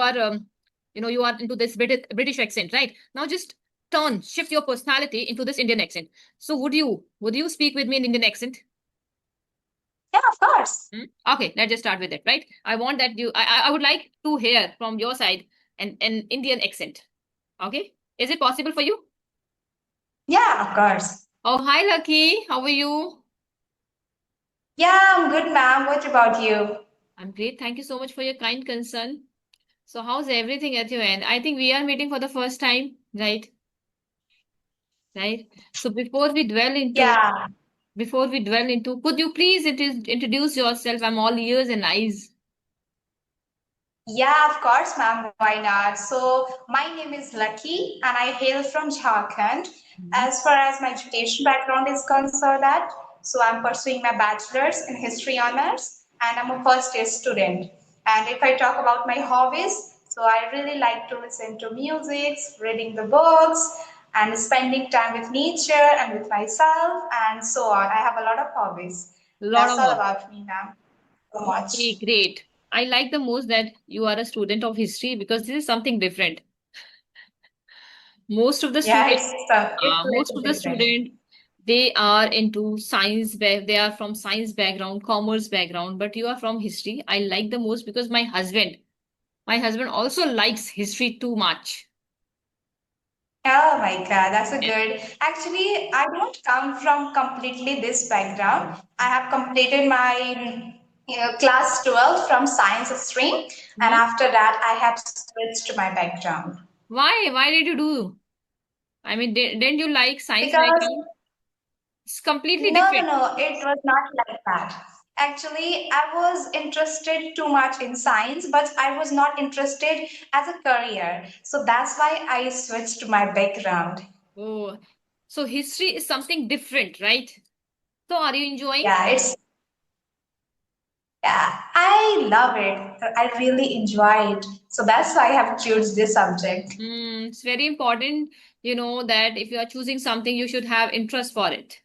are, you are into this British accent, right? Now just shift your personality into this Indian accent. So would you speak with me in Indian accent? Yeah, of course. Okay, let's just start with it, right? I want that I would like to hear from your side an Indian accent. Okay, is it possible for you? Yeah, of course. Oh, hi, Lucky. How are you? Yeah, I'm good, ma'am. What about you? I'm great. Thank you so much for your kind concern. So, how's everything at your end? I think we are meeting for the first time, right? Right. So, Yeah, before we dwell into, could you please introduce yourself? I'm all ears and eyes. yeah, of course, ma'am. Why not? So, my name is Lucky and I hail from Jharkhand. Mhm. As far as my education background is concerned, I'm pursuing my bachelor's in history honors and I'm a first year student. And if I talk about my hobbies, so I really like to listen to music, reading the books, and spending time with nature and with myself, and so on. I have a lot of hobbies. Lot That's of all work. about me, ma'am. So much. Okay, great. I like the most that you are a student of history because this is something different. Most of the Yeah, student, it's a most little of the different. student, they are into science. They are from science background, commerce background, but you are from history. I like the most because my husband also likes history too much. Oh my God, that's a good. Actually, I don't come from completely this background. I have completed my class 12 from science stream, and Mhm. after that, I have switched my background Why? Why did you do? I mean, didn't you like science because background? It's completely no, different. no, it was not like that. Actually, I was interested too much in science, but I was not interested as a career. So that's why I switched my background. Oh, so history is something different, right? So are you enjoying? Yeah, yeah, I love it. I really enjoy it. So that's why I have choose this subject. It's very important, that if you are choosing something, you should have interest for it.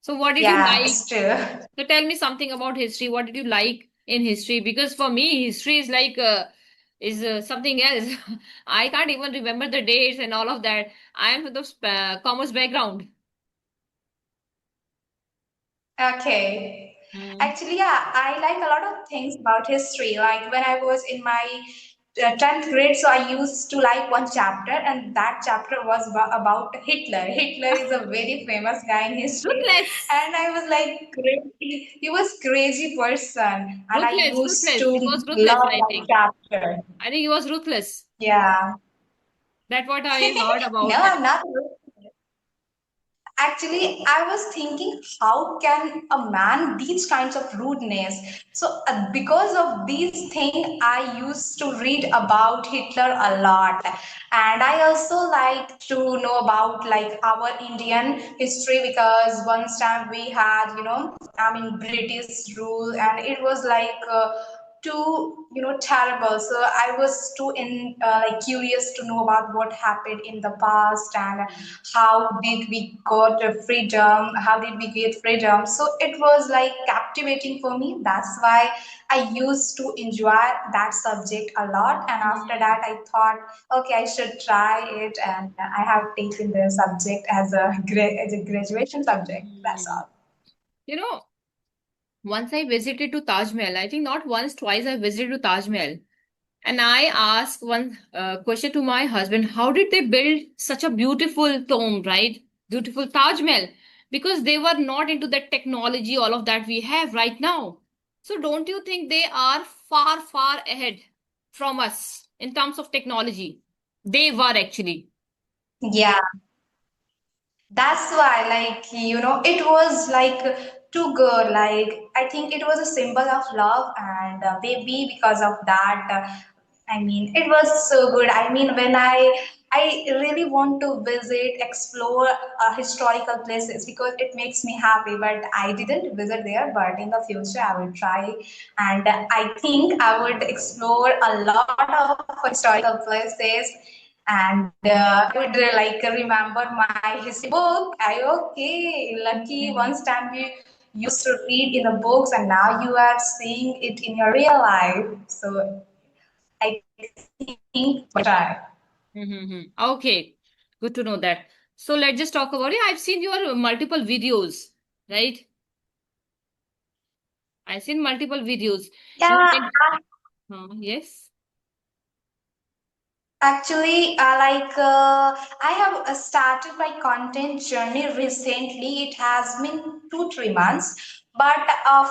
So what did you Yeah, like? it's true. So tell me something about history. What did you like in history? Because for me, history is like something else. I can't even remember the dates and all of that. I am from the commerce background. Okay. Mm. Actually, yeah, I like a lot of things about history. Like when I was in my 10th grade, so I used to like one chapter, and that chapter was about Hitler. Hitler is a very famous guy in history, Ruthless, and I was like, crazy. He was crazy person, and I ruthless, used ruthless. to He was ruthless. love I that think. chapter. I think he was ruthless. Yeah. That's what I heard No, about him. I'm not. Actually, I was thinking, how can a man these kinds of rudeness? So, because of these things, I used to read about Hitler a lot, and I also like to know about like our Indian history because once time we had, I mean, British rule, and it was like. Too terrible, so I was too in like curious to know about what happened in the past and how did we got freedom, how did we get freedom. So it was like captivating for me. That's why I used to enjoy that subject a lot, and after Mm. that I thought, okay, I should try it, and I have taken the subject as a graduation subject. That's Mm. all. You know, once I visited to Taj Mahal. I think not once, twice I visited to Taj Mahal. And I asked one question to my husband, how did they build such a beautiful tomb, right? Beautiful Taj Mahal. Because they were not into that technology, all of that we have right now. So don't you think they are far, far ahead from us in terms of technology? They were actually. Yeah, that's why, like, it was like too good. Like, I think it was a symbol of love, and maybe because of that, I mean, it was so good. I mean, when I really want to visit, explore historical places because it makes me happy. But I didn't visit there. But in the future, I will try, and I think I would explore a lot of historical places, and I would like remember my history book. I okay, lucky Mm. once time you used to read in the books, and now you are seeing it in your real life. So I think try. Mm-hmm. Okay, good to know that. So let's just talk about it. I've seen your multiple videos, right? I've seen multiple videos. You Yeah, did, yes. actually, I have started my content journey recently. It has been 2 3 months, but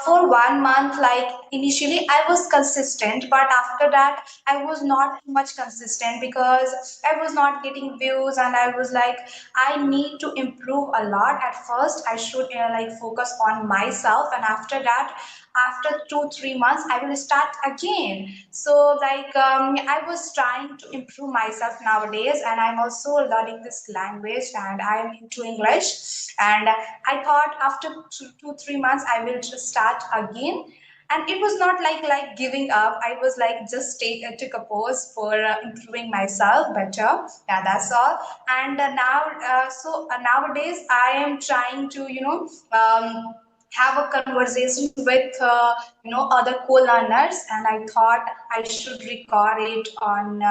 for 1 month, like initially, I was consistent, but after that, I was not much consistent because I was not getting views, and I was like, I need to improve a lot. At first, I should like focus on myself, and after that, after 2 3 months I will start again. So I was trying to improve myself nowadays, and I'm also learning this language, and I'm into English. And I thought after 2 3 months I will just start again. And it was not like giving up. I was like just took a pause for improving myself better. Yeah, that's all. And nowadays I am trying to have a conversation with other co-learners, and I thought I should record it on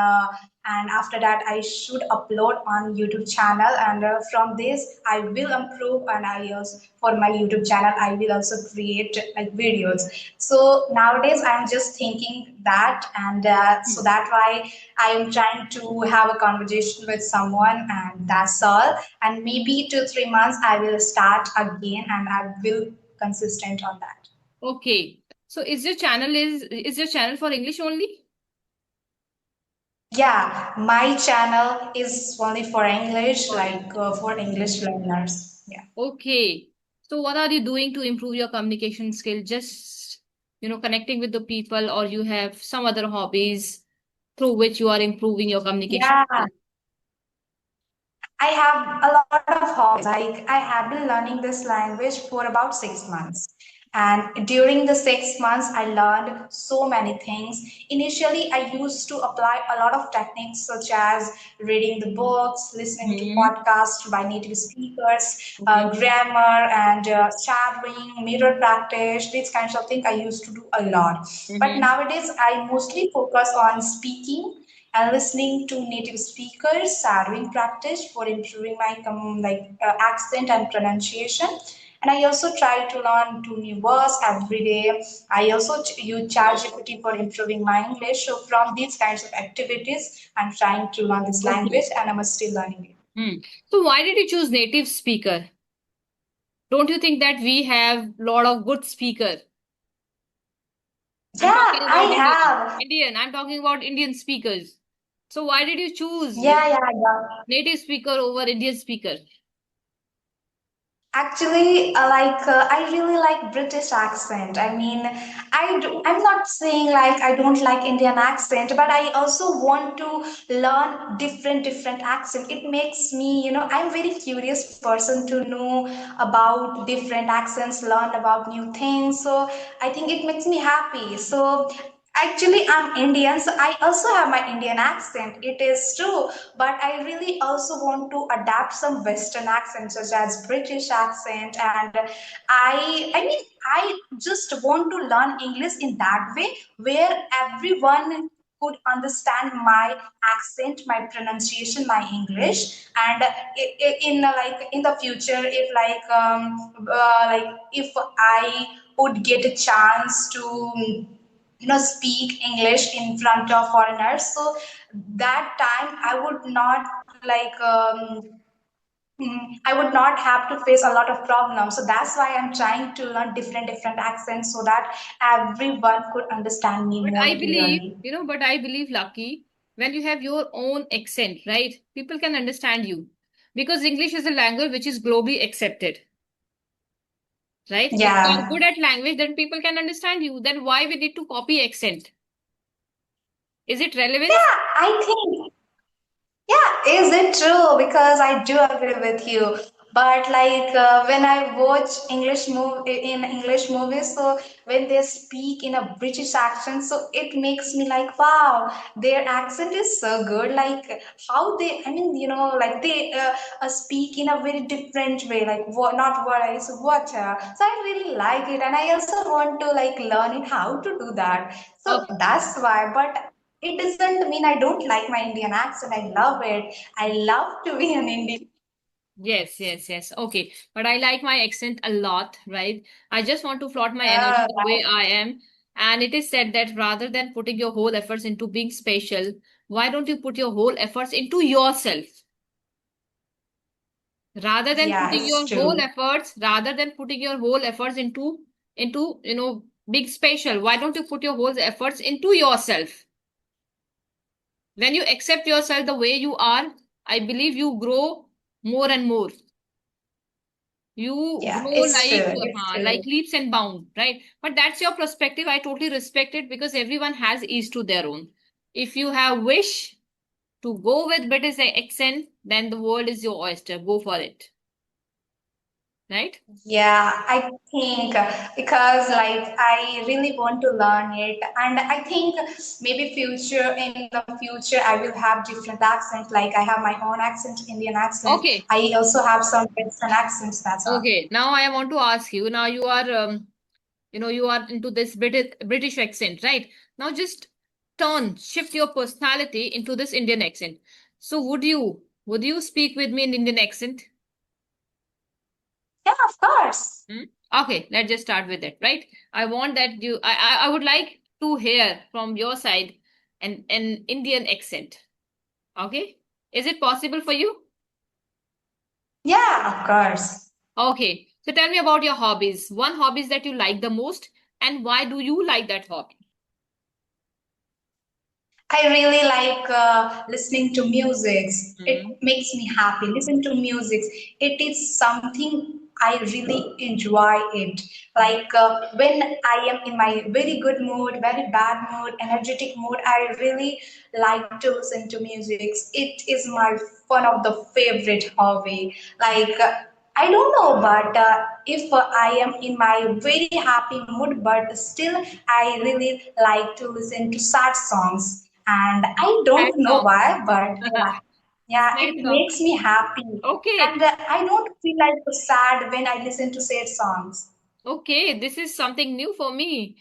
and after that I should upload on YouTube channel. And from this I will improve, and I also for my YouTube channel I will also create like videos. So nowadays I'm just thinking that, and so that's why I am trying to have a conversation with someone, and that's all. And maybe 2 3 months I will start again, and I will consistent on that. Okay. So is your channel for English only? Yeah, my channel is only for English, For like English. for English learners. Yeah. Okay. So what are you doing to improve your communication skill? Just, connecting with the people, or you have some other hobbies through which you are improving your communication Yeah, skill? I have a lot of hobbies. Like I have been learning this language for about 6 months. And during the 6 months, I learned so many things. Initially, I used to apply a lot of techniques such as reading the books, listening to Mm-hmm. podcasts by native speakers, Okay. grammar, and shadowing, mirror practice, these kinds of things I used to do a lot. But Mm-hmm. nowadays, I mostly focus on speaking and listening to native speakers, shadowing practice for improving my accent and pronunciation. And I also try to learn two new words every day. I also use ChatGPT for improving my English. So from these kinds of activities, I'm trying to learn this Okay. language, and I'm still learning it. Hmm. So why did you choose native speaker? Don't you think that we have lot of good speaker? I'm Yeah, talking I about Indian. have. Indian. I'm talking about Indian speakers. So why did you choose Yeah. native speaker over Indian speaker? Actually, I really like British accent. I mean, I'm not saying like I don't like Indian accent, but I also want to learn different accent. It makes me, I'm very curious person to know about different accents, learn about new things. So I think it makes me happy. So actually, I'm Indian, so I also have my Indian accent. It is true, but I really also want to adapt some Western accents, such as British accent, and I mean, I just want to learn English in that way, where everyone could understand my accent, my pronunciation, my English. And in the future, if if I would get a chance to speak English in front of foreigners, so that time I would not I would not have to face a lot of problems. So that's why I'm trying to learn different accents, so that everyone could understand me But more I believe, clearly. Lucky, when you have your own accent, right? People can understand you because English is a language which is globally accepted, right? If you are Yeah. good at language, then people can understand you. Then why we need to copy accent? Is it relevance? Yeah, I think. Yeah, is it true? Because I do agree with you. But when I watch English movies, so when they speak in a British accent, so it makes me like, wow, their accent is so good. Like how they, I mean, like they speak in a very different way. Like what, not what I, so water. So I really like it, and I also want to like learn it how to do that. So Okay. that's why. But it doesn't mean I don't like my Indian accent. I love it. I love to be an Indian. Yes, yes, yes. Okay. But I like my accent a lot, right? I just want to flaunt my energy the way Right. I am. And it is said that rather than putting your whole efforts into being special, why don't you put your whole efforts into yourself? Rather than Yeah, putting it's your whole true. efforts, rather than putting your whole efforts into, being special, why don't you put your whole efforts into yourself? When you accept yourself the way you are, I believe you grow more and more. You Yeah, grow it's true. It's like true. leaps and bounds, right? But that's your perspective. I totally respect it because everyone has each to their own. If you have wish to go with British accent, then the world is your oyster. Go for it, right? Yeah, I think because like I really want to learn it, and I think maybe future in the future I will have different accents. Like I have my own accent, Indian accent. Okay, I also have some Western accents. That's all. okay. Now I want to ask you. Now you are into this British accent, right? Now just shift your personality into this Indian accent. So would you speak with me in Indian accent? Yeah, of course. Hmm? Okay, let's just start with it, right? I want that I would like to hear from your side an Indian accent. Okay, is it possible for you? Yeah, of course. Okay, so tell me about your hobbies. One hobbies that you like the most, and why do you like that hobby? I really like listening to music. Hmm. It makes me happy. Listen to music. It is something I really enjoy it. Like when I am in my very good mood, very bad mood, energetic mood, I really like to listen to music. It is my one of the favorite hobby. Like I don't know, but if I am in my very happy mood, but still I really like to listen to sad songs, and I Sad don't know song. why, but yeah, Sad it song. makes me happy, Okay, and I don't feel like sad when I listen to sad songs. okay, this is something new for me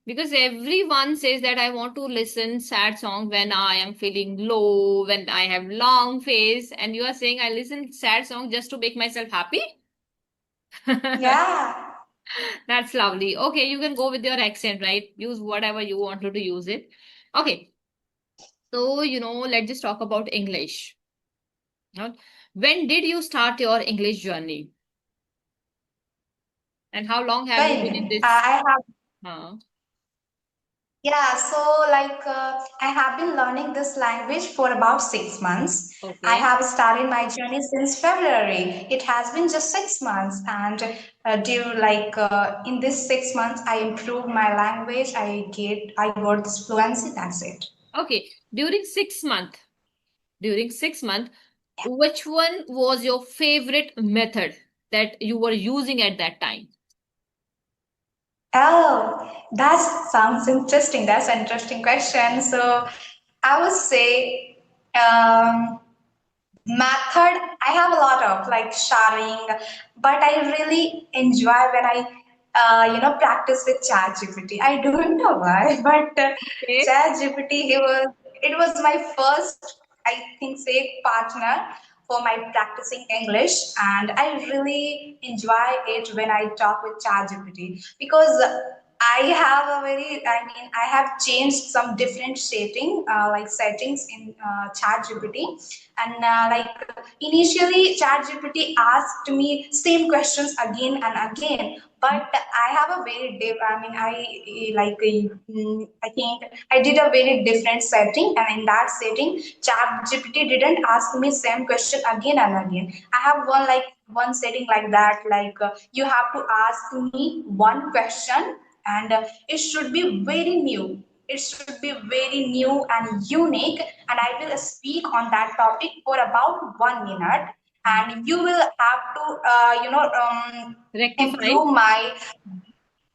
because everyone says that I want to listen sad song when I am feeling low, when I have long face, and you are saying I listen sad song just to make myself happy? Yeah, That's lovely. Okay, you can go with your accent, right? Use whatever you wanted to use it. Okay, so let's just talk about English. Now, when did you start your English journey? And how long have you been in when this? I have. Huh? Yeah, so like I have been learning this language for about 6 months. I Okay. have started my journey since February. It has been just 6 months, and in this 6 months, I improved my language. I got this fluency. That's it. Okay. During 6 months, which one was your favorite method that you were using at that time? Oh, that sounds interesting. That's an interesting question. So I would say. Method, I have a lot of like sharing, but I really enjoy when I practice with ChatGPT. I don't know why, but Okay. ChatGPT, it was my first, I think, say, partner for my practicing English, and I really enjoy it when I talk with ChatGPT because I have a very, I mean, I have changed some different settings in ChatGPT, and like initially ChatGPT asked me same questions again and again, but I have a very diff. I mean, I think I did a very different setting, and in that setting, ChatGPT didn't ask me same question again and again. I have one setting like that, like you have to ask me one question, and it should be very new. It should be very new and unique, and I will speak on that topic for about 1 minute. And you will have to, Rectify. improve my,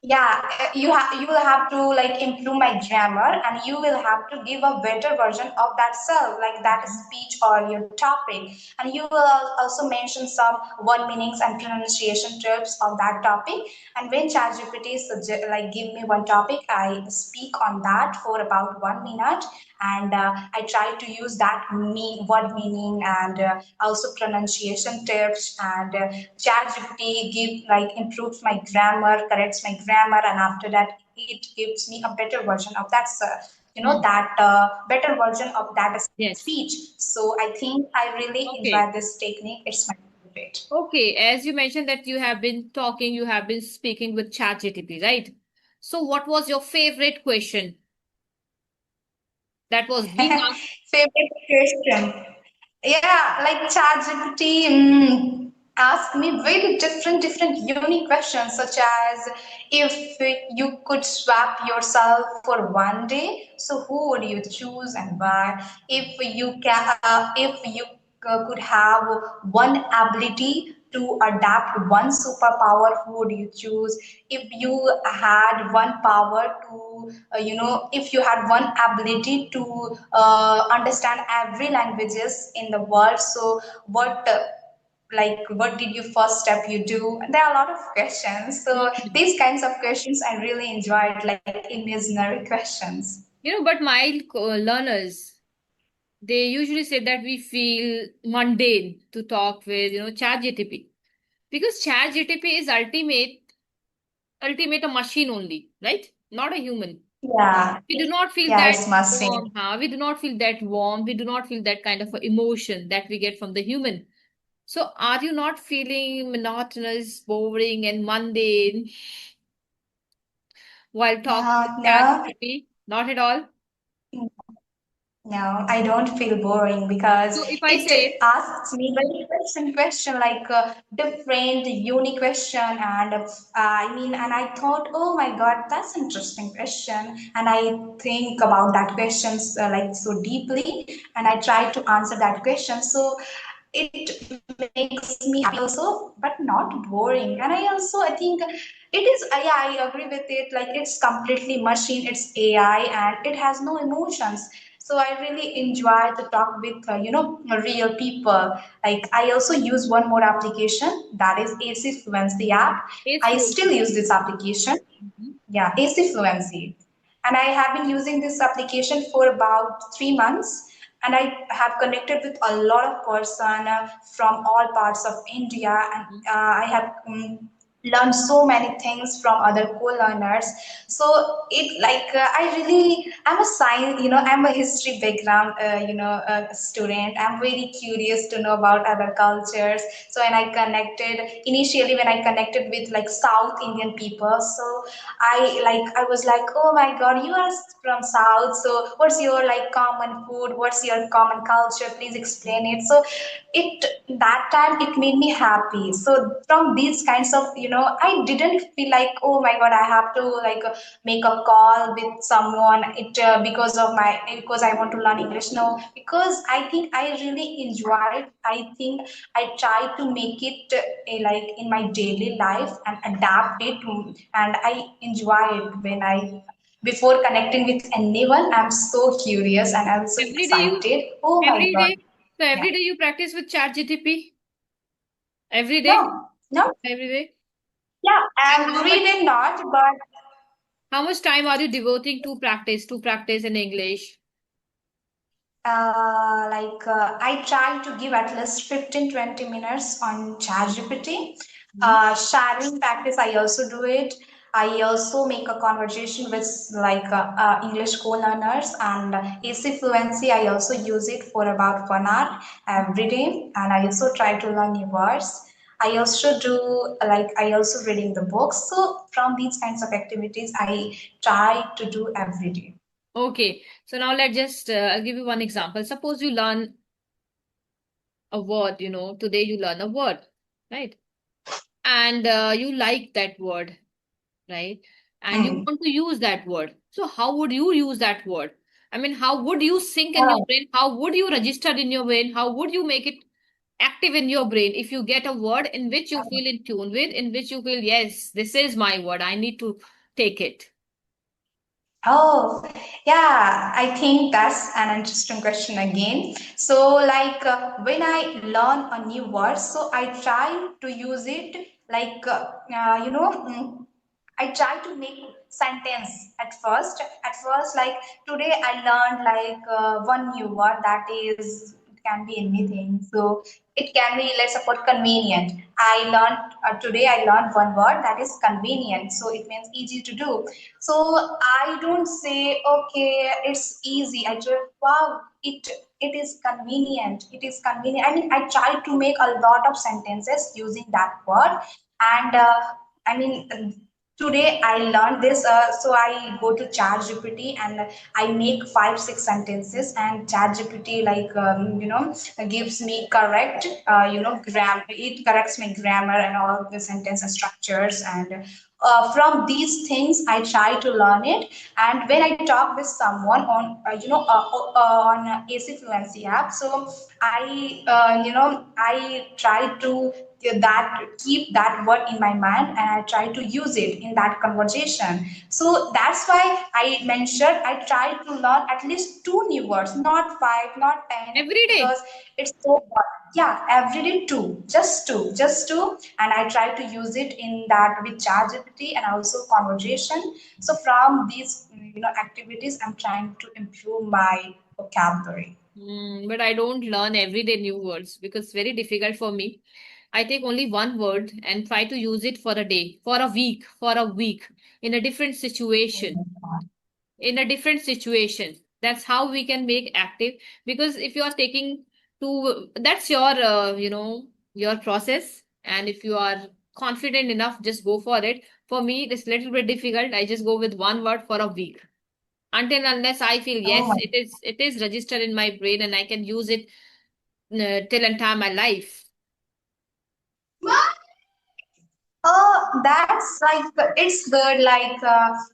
yeah, you will have to like improve my grammar, and you will have to give a better version of that self, like that speech or your topic, and you will also mention some word meanings and pronunciation tips of that topic. And when ChatGPT suggest like give me one topic, I speak on that for about 1 minute, and I try to use that word meaning and also pronunciation tips, and ChatGPT improves my grammar, corrects my grammar, and after that it gives me a better version of that Hmm. that better version of that Yes. speech. So I think I really Okay. enjoy this technique. It's my favorite. Okay. As you mentioned that you have been talking, you have been speaking with ChatGPT, right? So, what was your favorite question that was being asked? Favorite question. Yeah, like ChatGPT asked me very different unique questions, such as if you could swap yourself for one day, so who would you choose and why? If you could have one ability to adapt one superpower, who would you choose? If you had one power to, if you had one ability to understand every languages in the world, so what did you first step you do? There are a lot of questions. So Mhm. these kinds of questions I really enjoyed, like imaginary questions. But my learners, they usually say that we feel mundane to talk with, ChatGPT, because ChatGPT is ultimate a machine only, right? Not a human. Yeah, We do not feel yeah, that it's machine. warm, huh? We do not feel that warm. We do not feel that kind of a emotion that we get from the human. So, are you not feeling monotonous, boring, and mundane while talking with No, no. ChatGPT? Not at all. No, I don't feel boring because So, if I it say, asks me very question like different, unique question, and and I thought, oh my God, that's interesting question, and I think about that questions like so deeply, and I try to answer that question. So it makes me happy also, but not boring. And I think it is, yeah, I agree with it. Like it's completely machine, it's AI, and it has no emotions. So I really enjoy to talk with, real people. Like I also use one more application, that is AC Fluency app. it's I still fluency. use this application. Mhm. Yeah, AC Fluency. And I have been using this application for about 3 months. And I have connected with a lot of person from all parts of India. And Mhm. I have learned so many things from other co-learners. So I'm a science, I'm a history background, student. I'm very curious to know about other cultures. So initially when I connected with like South Indian people, so I was like, oh my God, you are from South. So what's your like common food? What's your common culture? Please explain it. So it that time it made me happy. So from these kinds of, I didn't feel like, oh my God, I have to make a call with someone because I want to learn English. No, because I think I really enjoyed. I think I try to make it like in my daily life and adapt it, and I enjoy it when I before connecting with anyone. I'm so curious and I'm so Every day you, excited. Oh my every God. day. So Yeah. every day you practice with ChatGPT. Every day, No, no. every day. Yeah, And how every much day not, but time are you devoting to practice in English? I try to give at least 15-20 minutes on ChatGPT. Hmm. Sharing practice, I also do it. I also make a conversation with English co-learners, and AC Fluency. I also use it for about 1 hour every day, and I also try to learn new words. I also reading the books. So from these kinds of activities, I try to do every day. Okay. So now I'll give you one example. Suppose you learn a word, today you learn a word, right? And you like that word, right? And you Hmm. want to use that word. So how would you use that word? I mean, how would you sync in your brain? How would you register in your brain? How would you make it active in your brain if you get a word in which you feel in tune with, in which you feel, yes, this is my word, I need to take it. Oh, yeah, I think that's an interesting question again. So, when I learn a new word, so I try to use it like, uh, you know, mm, I try to make sentence at first. At first, like today I learned like one new word that is, it can be anything. So it can be, let's suppose, convenient. I learned today I learned one word that is convenient. So it means easy to do. So I don't say okay, it's easy. I just wow, it is convenient. It is convenient. I mean, I try to make a lot of sentences using that word, and I mean, today I learned this. So I go to Chat GPT and I make 5 6 sentences, and Chat GPT like gives me correct it corrects my grammar and all the sentence structures, and from these things I try to learn it. And when I talk with someone on on AC Fluency app, so I try to that keep that word in my mind, and I try to use it in that conversation. So that's why I mentioned I try to learn at least 2 new words, not 5, not 10, Every because day. it's so hard. Yeah, every day two, just two, and I try to use it in that with ChatGPT and also conversation. So from these activities, I'm trying to improve my vocabulary. But I don't learn everyday new words because it's very difficult for me. I take only one word and try to use it for a day, for a week, in a different situation, in a different situation. That's how we can make active. Because if you are taking to, that's your, your process. And if you are confident enough, just go for it. For me, it's a little bit difficult. I just go with one word for a week until unless I feel Oh yes, my. it is registered in my brain and I can use it till entire my life. Oh, that's like it's good. Like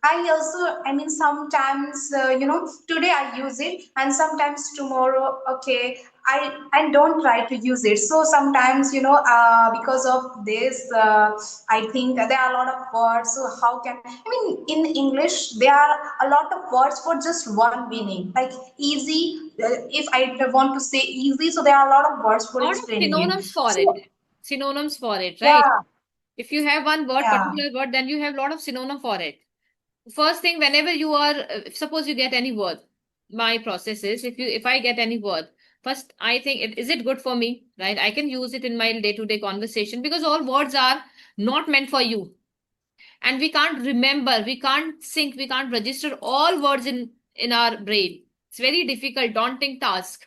I mean, sometimes today I use it, and sometimes tomorrow, okay, I don't try to use it. So sometimes because of this, I think there are a lot of words. So how can I mean in English there are a lot of words for just one meaning, like easy. If I want to say easy, so there are a lot of words for Lot of explaining it. synonyms for it. So Synonyms for it, right? yeah, If you have one word, yeah. particular word, then you have lot of synonym for it. First thing, whenever you are, suppose you get any word, my process is if I get any word, first I think is it good for me, right? I can use it in my day-to-day conversation because all words are not meant for you. And we can't remember, we can't sync, we can't register all words in our brain. It's very difficult, daunting task.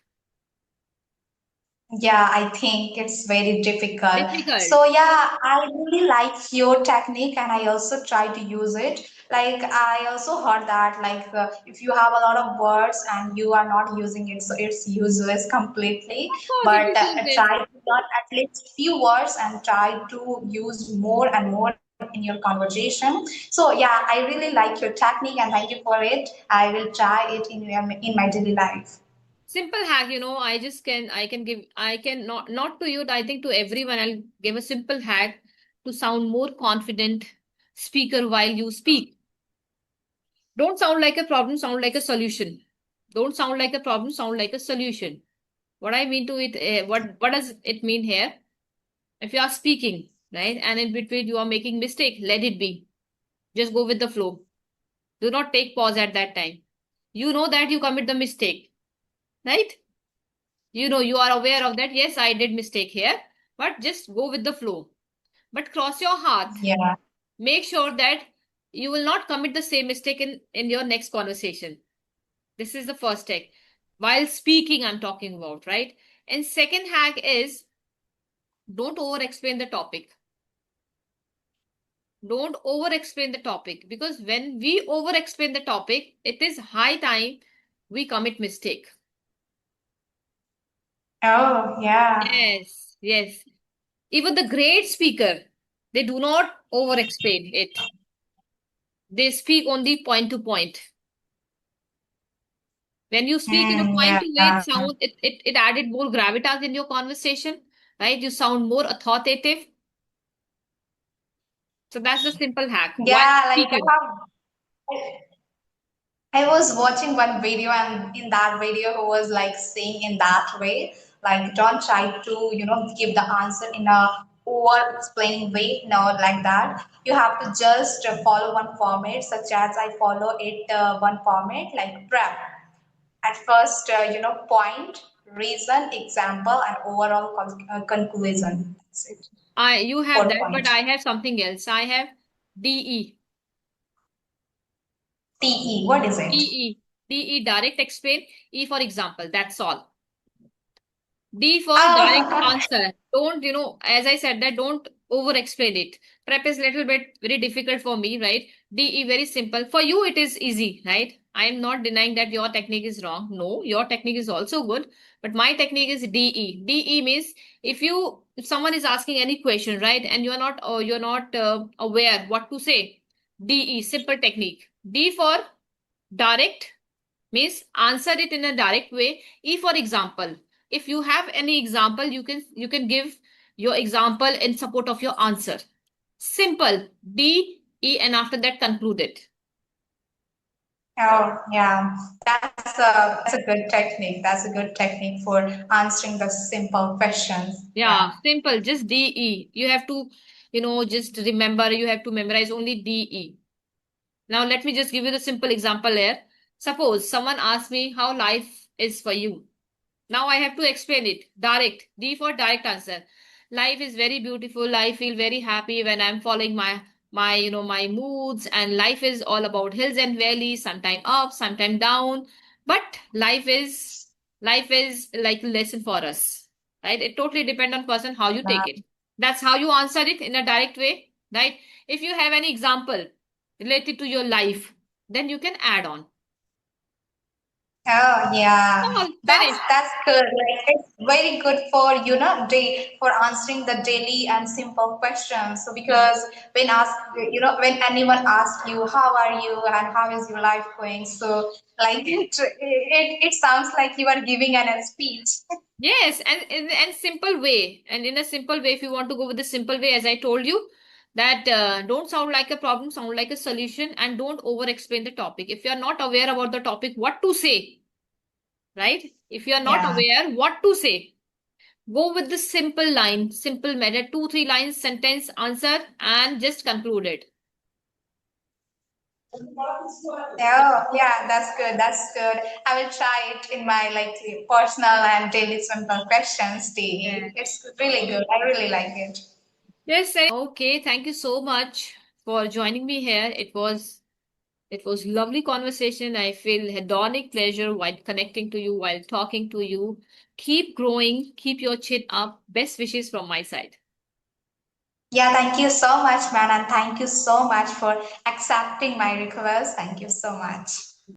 Yeah, I think it's very difficult. Difficult. So yeah, I really like your technique, and I also try to use it. Like I also heard that like if you have a lot of words and you are not using it, so it's useless completely. Of course, it But is useless. try to learn at least few words and try to use more and more in your conversation. So yeah, I really like your technique, and thank you for it. I will try it in my daily life. Simple hack, I can give, I can not to you, I think to everyone, I'll give a simple hack to sound more confident speaker while you speak. Don't sound like a problem, sound like a solution. Don't sound like a problem, sound like a solution. What I mean to it, what does it mean here? If you are speaking, right, and in between you are making mistake, let it be. Just go with the flow. Do not take pause at that time. You know that you commit the mistake, right? You are aware of that. Yes, I did mistake here, but just go with the flow. But cross your heart. Yeah. Make sure that you will not commit the same mistake in your next conversation. This is the first hack. While speaking, I'm talking about, right? And second hack is don't over explain the topic. Don't over explain the topic because when we over explain the topic, it is high time we commit mistake. Oh, yeah. Yes, yes. Even the great speaker, they do not over explain it. They speak only point to point. When you speak in a point to Yeah. way, it added more gravitas in your conversation, right? You sound more authoritative. So that's the simple hack while Yeah, like speaking. I was watching one video, and in that video, who was like saying in that way, like don't try to give the answer in a over explaining way. No, like that. You have to just follow one format, such as I follow it one format like prep. At first, point, reason, example, and overall conclusion. That's it. I you have Four that, but point. I have something else. I have DE. TE. What is it? DE. DE direct explain. E for example. That's all. D for direct Oh, answer. Don't, as I said that don't over explain it. Prep is little bit very difficult for me, right? DE very simple. For you it is easy, right? I am not denying that your technique is wrong. No, your technique is also good, but my technique is DE. DE means if someone is asking any question, right, and you're not aware what to say. DE simple technique. D for direct means answer it in a direct way. E for example, if you have any example, you can give your example in support of your answer. Simple. D, E, and after that conclude it. oh, yeah. That's a good technique. That's a good technique for answering the simple questions. Yeah, Yeah. simple. Just D, E. You have to, just remember, you have to memorize only D, E. Now let me just give you the simple example here. Suppose someone asks me how life is for you. Now I have to explain it. Direct. D for direct answer. Life is very beautiful. I feel very happy when I'm following my moods, and life is all about hills and valleys, sometime up, sometime down. But life is like a lesson for us. Right? It totally depends on person how you take it. That's how you answer it in a direct way. Right? If you have any example related to your life, then you can add on. Oh yeah, All that's finished. that's good. Like it's very good for day for answering the daily and simple questions. So Hmm. because when anyone asks you how are you and how is your life going, so like it sounds like you are giving a speech. Yes, and simple way, and in a simple way, if you want to go with the simple way, as I told you, that don't sound like a problem, sound like a solution, and don't over explain the topic. If you are not aware about the topic, what to say, right? If you are not Yeah. aware, what to say, go with the simple line, simple method, two, three lines, sentence, answer, and just conclude it. Oh yeah, that's good. That's good. I will try it in my like personal and daily simple questions. Yeah. It's really good. I really like it. Yes. Okay. Thank you so much for joining me here. It was lovely conversation. I feel hedonic pleasure while connecting to you, while talking to you. Keep growing, keep your chin up. Best wishes from my side. Yeah, thank you so much, man, and thank you so much for accepting my request. Thank you so much.